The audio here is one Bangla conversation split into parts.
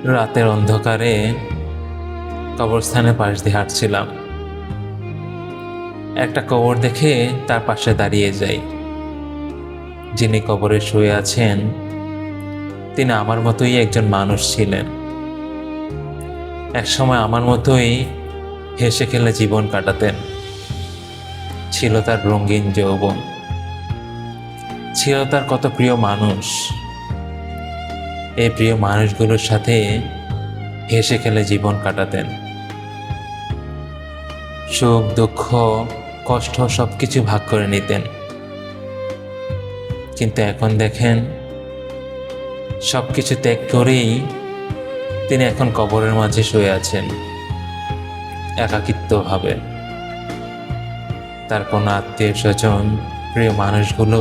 রাতের অন্ধকারে কবরস্থানের পাশ দিয়ে হাঁটছিলাম। একটা কবর দেখে তার পাশে দাঁড়িয়ে যাই। যিনি কবরে শুয়ে আছেন তিনি আমার মতোই একজন মানুষ ছিলেন। একসময় আমার মতোই হেসে খেলে জীবন কাটাতেন। ছিল তার রঙিন যৌবন, ছিল তার কত প্রিয় মানুষ। এই প্রিয় মানুষগুলোর সাথে হেসে খেলে জীবন কাটাতেন। সুখ দুঃখ কষ্ট সবকিছু ভাগ করে নিতেন। কিন্তু এখন দেখেন, সবকিছু ত্যাগ করেই তিনি এখন কবরের মাঝে শুয়ে আছেন একাকিত্বভাবে। তার কোনো আত্মীয় স্বজন প্রিয় মানুষগুলো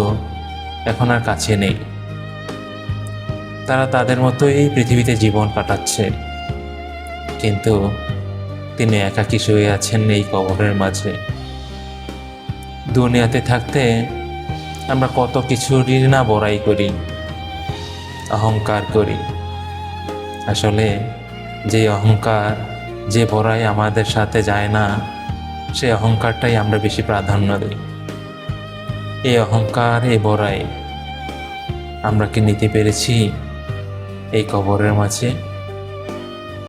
এখন আর কাছে নেই। তারা তাদের মতোই পৃথিবীতে জীবন কাটাচ্ছে, কিন্তু তিনি একাকী শুয়ে আছেন এই কবরের মাঝে। দুনিয়াতে থাকতে আমরা কত কিছুরই না বড়াই করি, অহংকার করি। আসলে যে অহংকার, যে বড়াই আমাদের সাথে যায় না, সেই অহংকারটাই আমরা বেশি প্রাধান্য দিই। এই অহংকার, এই বড়াই আমরা কি নিতে পেরেছি এই কবরের মাঝে?